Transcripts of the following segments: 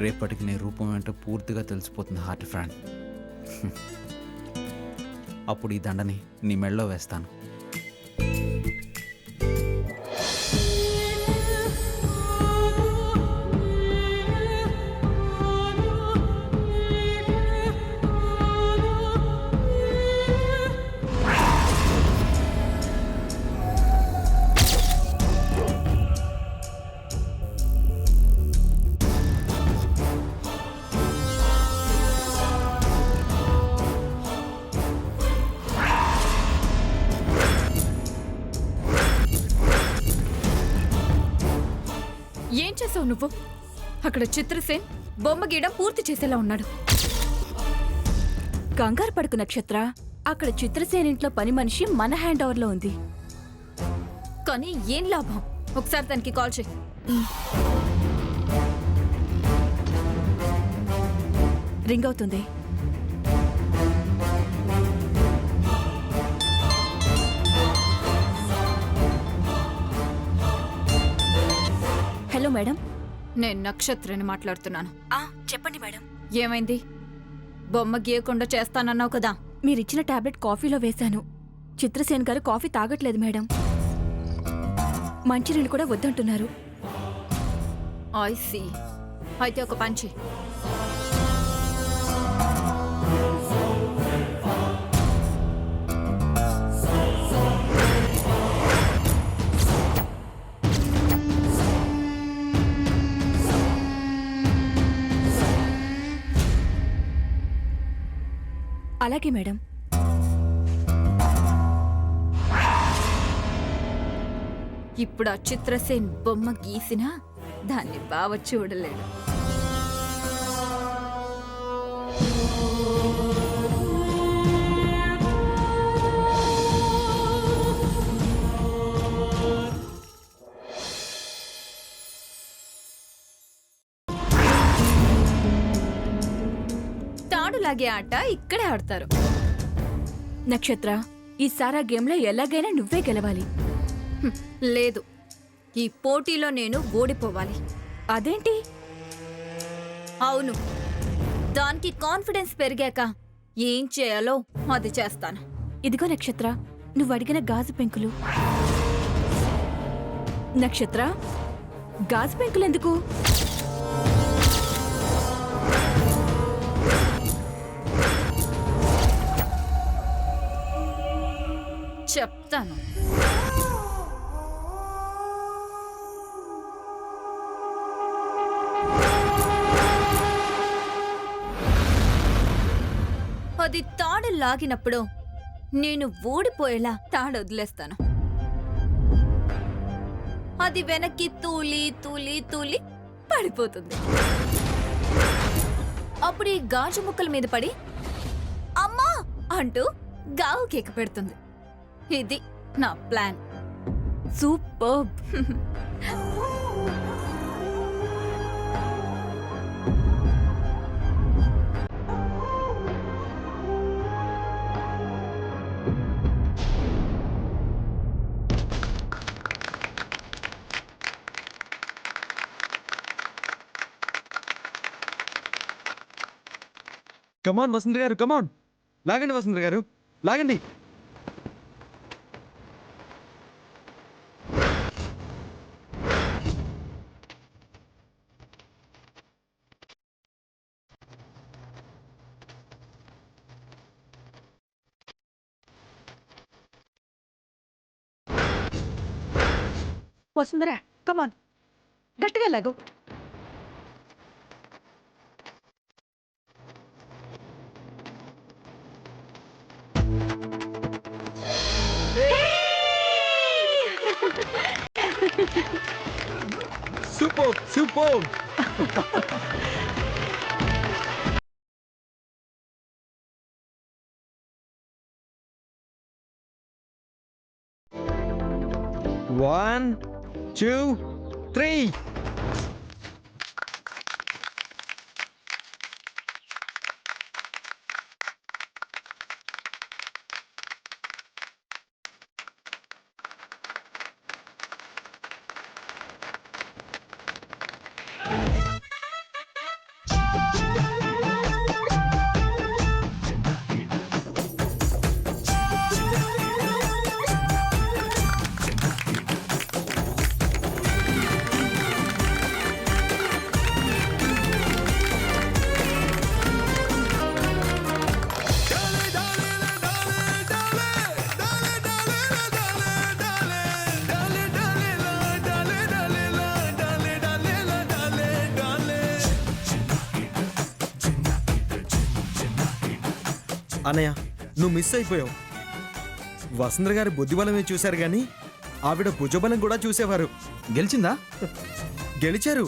రేపటికి నీ రూపం ఏంటో పూర్తిగా తెలిసిపోతుంది హార్ట్ ఫ్రెండ్. అప్పుడు ఈ దండని నీ మెడలో వేస్తాను. ఏం చేసావు నువ్వు? అక్కడ చిత్రసేన్ బొమ్మ గీయడం పూర్తి చేసేలా ఉన్నాడు. కంగారు పడుకు నక్షత్ర. అక్కడ చిత్రసేన్ ఇంట్లో పని మనిషి మన హ్యాండ్ ఓవర్ లో ఉంది. కానీ ఏం లాభం? ఒకసారి తనకి కాల్ చేయి. రింగ్ అవుతుంది. Hello madam. నేను నక్షత్రని మాట్లాడుతున్నాను. చెప్పండి మేడం. ఏమైంది? బొమ్మ గీయకుండా చేస్తానన్నావు కదా. మీరిచ్చిన టాబ్లెట్ కాఫీలో వేశాను. చిత్రసేన్ గారు కాఫీ తాగట్లేదు మేడం. మంచినీళ్ళు కూడా వద్దంటున్నారు. I see. అయితే ఒక పంచి. అలాగే మేడం. ఇప్పుడు ఆ చిత్రసేన్ బొమ్మ గీసినా దాన్ని బావ చూడలేడు. తాడులాగే ఆట ఇక్కడే ఆడతారు. నక్షత్ర, ఈ సారా గేమ్లో ఎలాగైనా నువ్వే గెలవాలి. లేదు, ఈ పోటీలో నేను ఓడిపోవాలి. అదేంటి? అవును, దానికి కాన్ఫిడెన్స్ పెరిగాక ఏం చేయాలో అది చేస్తాను. ఇదిగో నక్షత్ర, నువ్వు అడిగిన గాజు పెంకులు. నక్షత్ర, గాజు పెంకులు ఎందుకు? చెప్తాను. అది తాడు లాగినప్పుడు నేను ఓడిపోయేలా తాడు వదిలేస్తాను. అది వెనక్కి తూలి తూలి తూలి పడిపోతుంది. అప్పుడు ఈ గాజు ముక్కల మీద పడి అమ్మా అంటూ గావు కేక పెడుతుంది. ఇది నా ప్లాన్. సూపర్బ్. కమాన్ వసుంధర గారు, కమాన్ లాగండి. వసుంధర గారు లాగండి. వసుంధర, కమాన్, గట్టిగా లాగు. Super super. One, two, three. అన్నయ్య నువ్వు మిస్ అయిపోయావు. వసుంధర గారి బుద్ధిబలమే చూశారు కానీ ఆవిడ భుజబలం కూడా చూసేవారు. గెలిచిందా? గెలిచారు,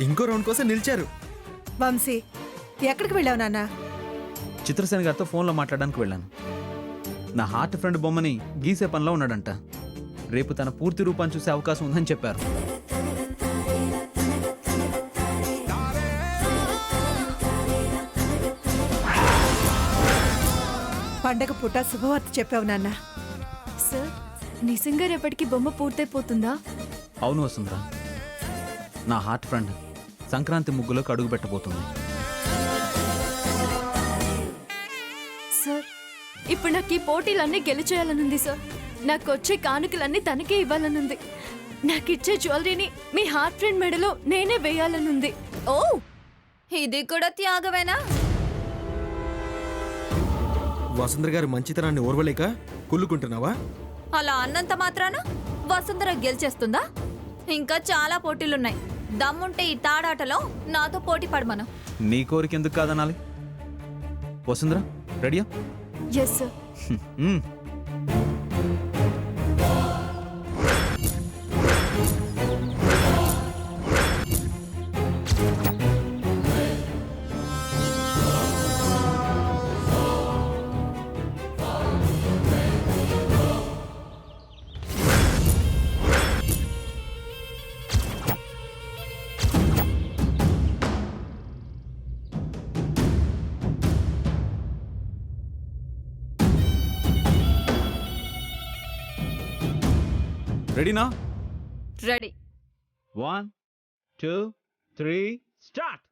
ఇంకో రౌండ్ కోసం నిలిచారు. వంశీ ఎక్కడికి వెళ్ళావు నాన్న? చిత్రసేన గారితో ఫోన్లో మాట్లాడడానికి వెళ్ళాను. నా హార్ట్ ఫ్రెండ్ బొమ్మని గీసే పనిలో ఉన్నాడంట. రేపు తన పూర్తి రూపాన్ని చూసే అవకాశం ఉందని చెప్పారు. పండగ పూట శుభవార్త చెప్పావు నాన్న. సార్ నిజంగా రేపటికి బొమ్మ పూర్తయిపోతుందా? అవును వసుంధర, నా హార్ట్ ఫ్రెండ్ సంక్రాంతి ముగ్గులోకి అడుగు పెట్టబోతుంది. సార్ ఇప్పుడు నాకు ఈ పోటీలన్నీ గెలిచేయాలనుంది సార్. నాకు వచ్చే కానుకలన్నీ తనకే ఇవ్వాలనుంది. నాకు ఇచ్చే జ్యువెలరీని మీ హార్ట్ ఫ్రెండ్ మెడలో నేనే వేయాలనుంది. ఓ ఇది కూడా త్యాగమేనా? వసుంధర గారి మంచితనాన్ని ఓర్వలేక కుళ్ళుకుంటున్నావా? అలా అన్నంత మాత్రాన వసుంధర గెలిచేస్తుందా? ఇంకా చాలా పోటీలున్నాయి. దమ్ముంటే ఈ తాడాటలో నాతో పోటీ పడమను. నీ కోరిక ఎందుకు కాదనాలి? వసుంధర రెడీయా? Yes sir. మ్మ్. రెడీనా? రెడీ. 1 2 3 స్టార్ట్.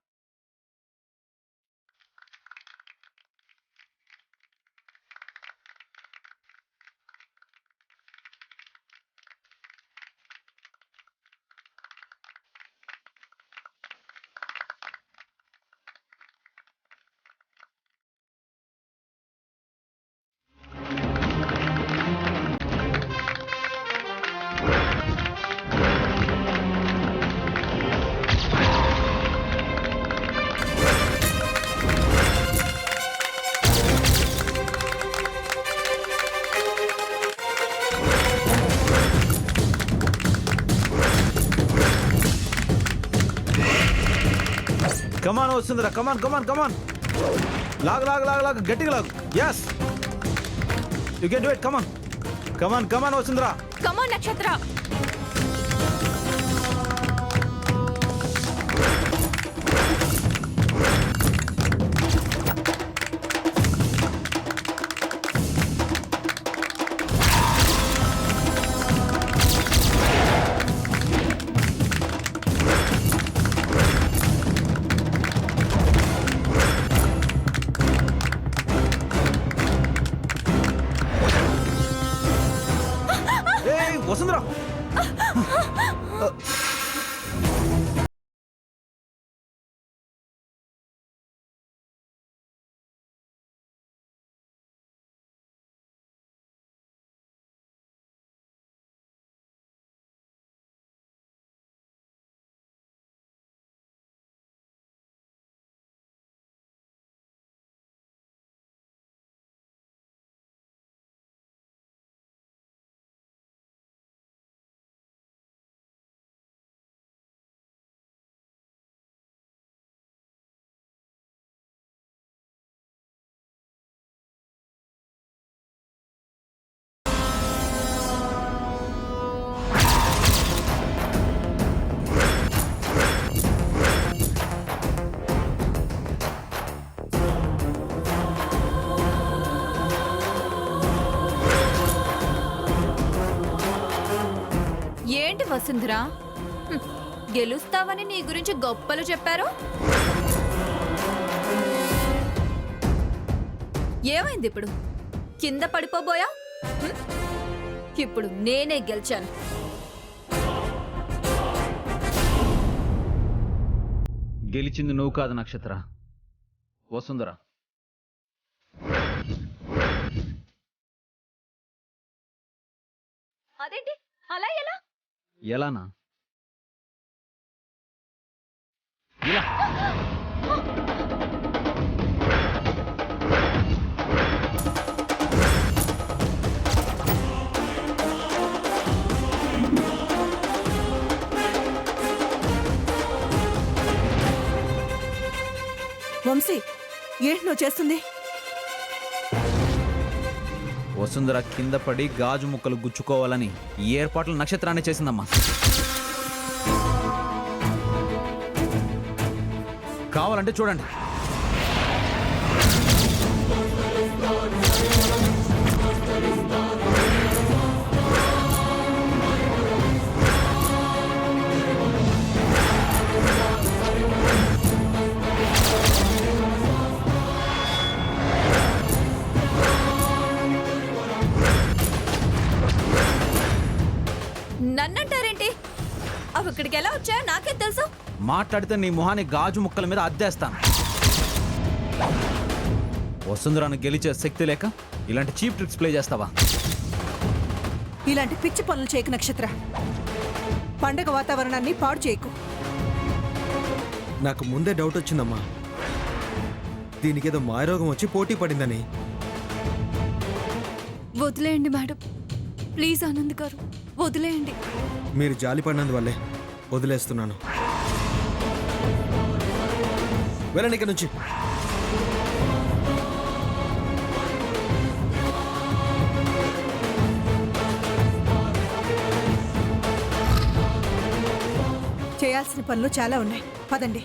కమాన్ వస్తుందిరా, కమాన్ కమాన్ కమాన్. లాగ్ లాగ్ లాగ్ లాగ్, గట్టిగా లాగ్. Yes you can do it. Come on come on come on వస్తుందిరా. కమాన్ నక్షత్ర. ఏయ్ వసుంధర. ఏంటి వసుంధర, గెలుస్తావని నీ గురించి గొప్పలు చెప్పారు. ఏమైంది ఇప్పుడు? కింద పడిపోబోయా? ఇప్పుడు నేనే గెలిచాను. గెలిచింది నువ్వు కాదు నక్షత్ర, వసుంధర. అదేంటి అలా ఎలా? ఎలానా? ఇలా. ఏంటి నువ్వు చేస్తుంది? వసుంధర కింద పడి గాజు ముక్కలు గుచ్చుకోవాలని ఈ ఏర్పాట్లు నక్షత్రాన్ని చేసిందమ్మా. కావాలంటే చూడండి. నన్నంటారేంటి? అవి ఇక్కడికి ఎలా వచ్చాయో నాకే తెలుసు. మాట్లాడితే నీ మొహాన్ని గాజు ముక్కల మీద అద్దేస్తాను. వసుంధరను గెలిచే శక్తి లేక ఇలాంటి చీప్ ట్రిక్స్ ప్లే చేస్తావా? ఇలాంటి పిచ్చి పనులు చేయకు నక్షత్ర. పండగ వాతావరణాన్ని పాడు చేయకు. నాకు ముందే డౌట్ వచ్చిందమ్మా, దీనికేదో మాయరోగం వచ్చి పోటీ పడిందని. వదిలేయండి మేడం, ప్లీజ్ ఆనంద్ గారు వదిలేయండి. మీరు జాలి పడినందువల్లే వదిలేస్తున్నాను. వెళ్ళండి ఇక్కడ నుంచి. చేయాల్సిన పనులు చాలా ఉన్నాయి, పదండి.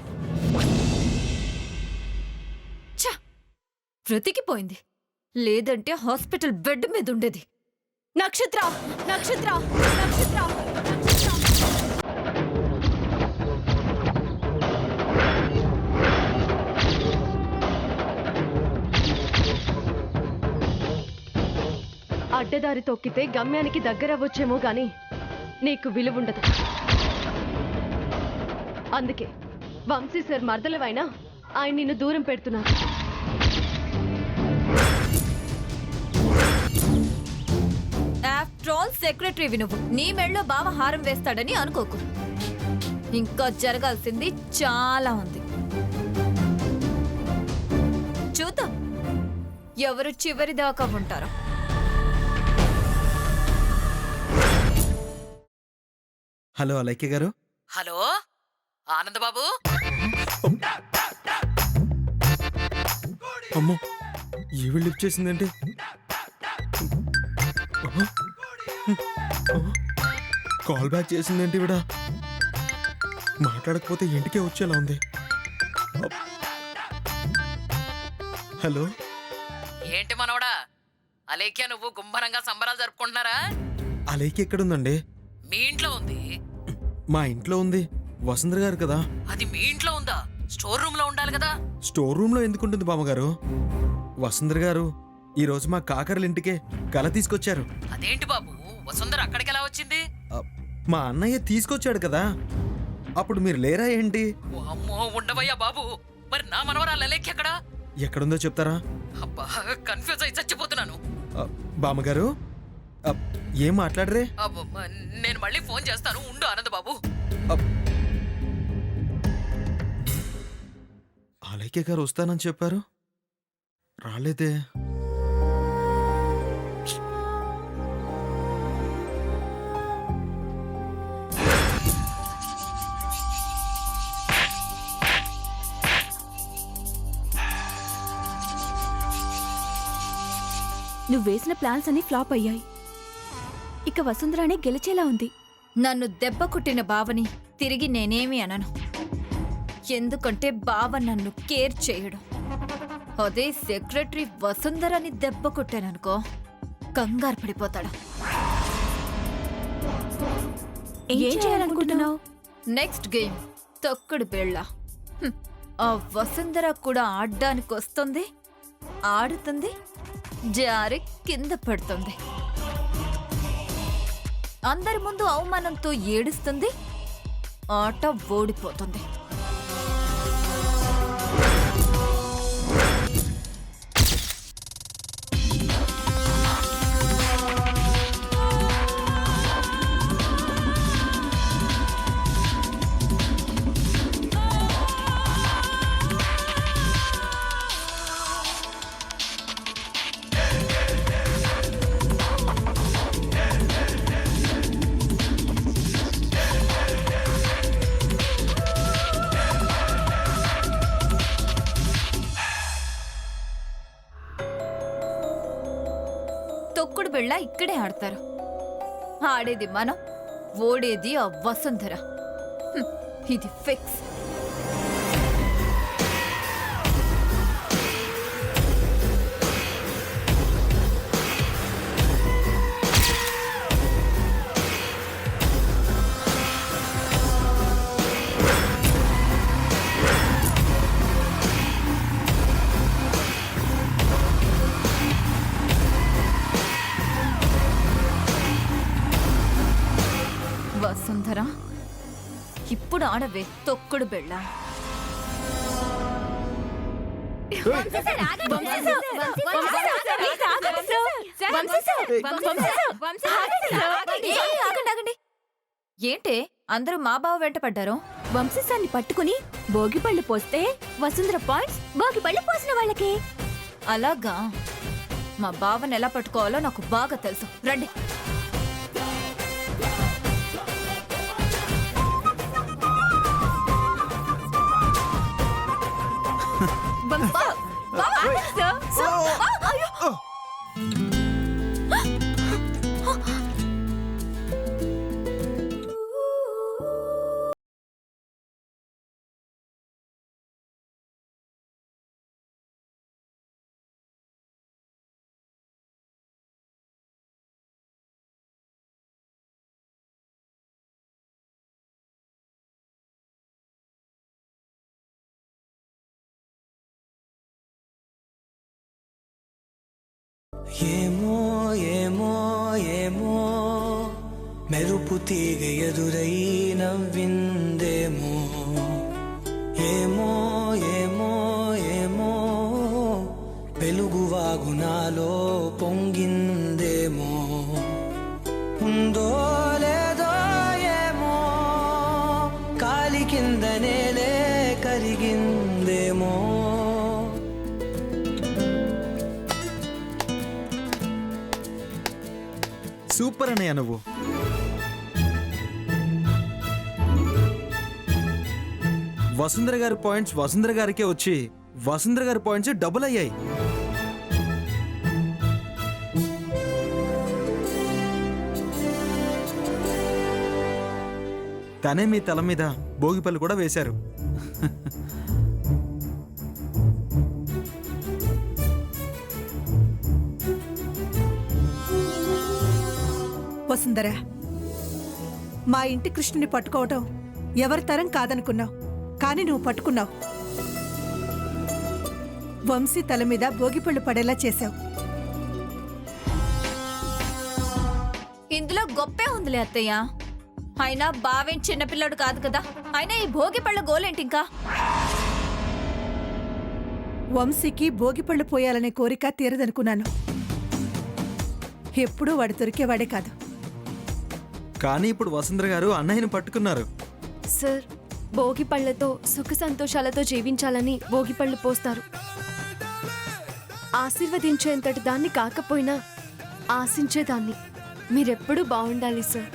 ఛ! బ్రతికిపోయింది. లేదంటే హాస్పిటల్ బెడ్ మీద ఉండేది. నక్షత్ర నక్షత్ర నక్షత్ర నక్షత్ర. అడ్డదారి తొక్కితే గమ్యానికి దగ్గరవ్వచ్చేమో గాని నీకు విలువుండదు. అందుకే వంశీ సార్ మర్దలవైనా ఆయన నిన్ను దూరం పెడుతున్నారు. ఆఫ్టర్ ఆల్ సెక్రటరీవి నువ్వు. నీ మెళ్ళో బావ హారం వేస్తాడని అనుకోకు. ఇంకా జరగాల్సింది చాలా ఉంది. చూద్దాం ఎవరు చివరి దాకా ఉంటారో. హలో అలైక్య గారు. హలో ఆనంద్ బాబు. అమ్మో, ఈవిడ లిఫ్ట్ చేసిందంటే కాల్ బ్యాక్ చేసిందేంటి ఈవిడ? మాట్లాడకపోతే ఇంటికే వచ్చేలా ఉంది. హలో. ఏంటి మనవడా, అలేఖ్య నువ్వు గుంభరంగా సంబరాలు జరుపుకుంటున్నారా? అలైక్య ఎక్కడుందండి? మీ ఇంట్లో ఉంది. మా ఇంట్లో ఉంది. వసుంధర గారు కదా. అది మీ ఇంట్లో ఉందా? స్టోర్ రూమ్ లో ఉండాలి కదా. స్టోర్ రూమ్ లో ఎందుకుంటుంది బామ్మగారు? వసుంధర గారు ఈ రోజు మా కాకరల ఇంటికే కల తీసుకొచ్చారు. అదేంటి బాబు, వసుంధర అక్కడికి ఎలా వచ్చింది? మా అన్నయ్య తీసుకొచ్చాడు కదా, అప్పుడు మీరు లేరా ఏంటి? ఓ అమ్మో, ఉండవయ్యా బాబు. మరి నా మనవరాలు అలేఖ్య ఎక్కడా? ఎక్కడుందో చెప్తారా? అబ్బా, కన్ఫ్యూజ్ అయి చచ్చిపోతున్నాను. బామ్మగారు ఏం మాట్లాడరే? నేను మళ్ళీ ఫోన్ చేస్తాను, ఉండు ఆనంద్ బాబు. అలైక్య గారు వస్తానని చెప్పారు, రాలేదే. నువ్వు వేసిన ప్లాన్స్ అన్ని ఫ్లాప్ అయ్యాయి. ఇక వసుంధరానే గెలిచేలా ఉంది. నన్ను దెబ్బ కొట్టిన బావని తిరిగి నేనేమి అనను. ఎందుకంటే బావ నన్ను కేర్ చేయడు. అదే సెక్రటరీ వసుంధరని దెబ్బ కొట్టాననుకో, కంగారు పడిపోతాడు. ఏం చేయాలనుకుంటున్నావు? నెక్స్ట్ గేమ్ తొక్కుడు బేళ్ళ. ఆ వసుంధర కూడా ఆడడానికి వస్తుంది, ఆడుతుంది, జారి కింద పడుతుంది. అందరి ముందు అవమానంతో ఏడుస్తుంది, ఆట ఓడిపోతుంది. తొక్కుడు బిళ్ళ ఇక్కడే ఆడతారు. ఆడేది మనం, ఓడేది ఆ వసుంధర. హ్మ్, ఇది ఫిక్స్. వసుంధర, ఇప్పుడు ఆడవే తొక్కుడు బిళ్ళ. ఆగండి. ఏంటే అందరూ మా బావ వెంట పడ్డారు? వంశసాన్ని పట్టుకుని భోగి పళ్ళు పోస్తే వసుంధర పాయింట్స్, భోగి పళ్ళు పోసిన వాళ్ళకి. అలాగా? మా బావని ఎలా పట్టుకోవాలో నాకు బాగా తెలుసు. రండి. ఏమో ఏమో ఏమో మెరుపు తీగ ఎదురై నవ్విందేమో, ఏమో ఏమో ఏమో వెలుగు వాగునాలో పొంగిందేమో, ఉందో లేదో ఏమో కాలి కింద నేలే కరిగిందేమో. సూపర్ అన్నయ్య నువ్వు. వసుంధర గారి పాయింట్స్ వసుంధర గారికే వచ్చి వసుంధర గారి పాయింట్స్ డబుల్ అయ్యాయి. తనే మీ తల మీద భోగిపల్లి కూడా వేశారు. వసుంధర, మా ఇంటి కృష్ణుని పట్టుకోవటం ఎవరి తరం కాదనుకున్నావు, కానీ నువ్వు పట్టుకున్నావు. వంశీ తల మీద భోగిపళ్ళు పడేలా చేశావు. ఇందులో గొప్పే ఉందిలే అత్తయ్య. అయినా బావేం చిన్నపిల్లడు కాదు కదా. అయినా ఈ భోగి పళ్ళ గోలేంటి ఇంకా? వంశీకి భోగిపళ్ళు పోయాలనే కోరిక తీరదనుకున్నాను. ఎప్పుడూ వాడు దొరికేవాడే కాదు. కానీ ఇప్పుడు వసుంధర గారు అన్నయ్యను పట్టుకున్నారు. సార్, భోగి పళ్ళతో సుఖ సంతోషాలతో జీవించాలని భోగి పళ్ళు పోస్తారు. ఆశీర్వదించేంతటి దాన్ని కాకపోయినా ఆశించేదాన్ని. మీరెప్పుడూ బాగుండాలి సార్.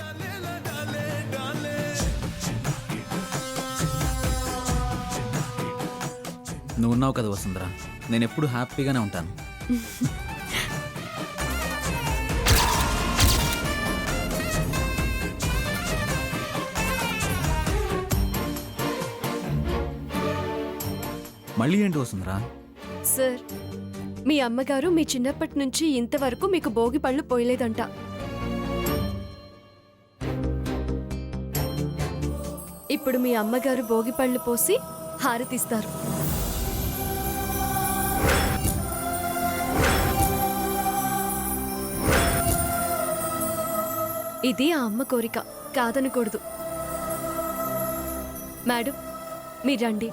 నువ్వు ఉన్నావు కదా వసుంధర, నేను ఎప్పుడు హ్యాపీగానే ఉంటాను. మళ్ళీ ఏంటి వసుంధర? సార్, మీ అమ్మగారు మీ చిన్నప్పటి నుంచి ఇంతవరకు మీకు భోగి పళ్ళు పోయలేదంట. ఇప్పుడు మీ అమ్మగారు భోగి పళ్ళు పోసి హారతిస్తారు. ఇది ఆ అమ్మ కోరిక, కాదనకూడదు. మేడం, మీరు రండి.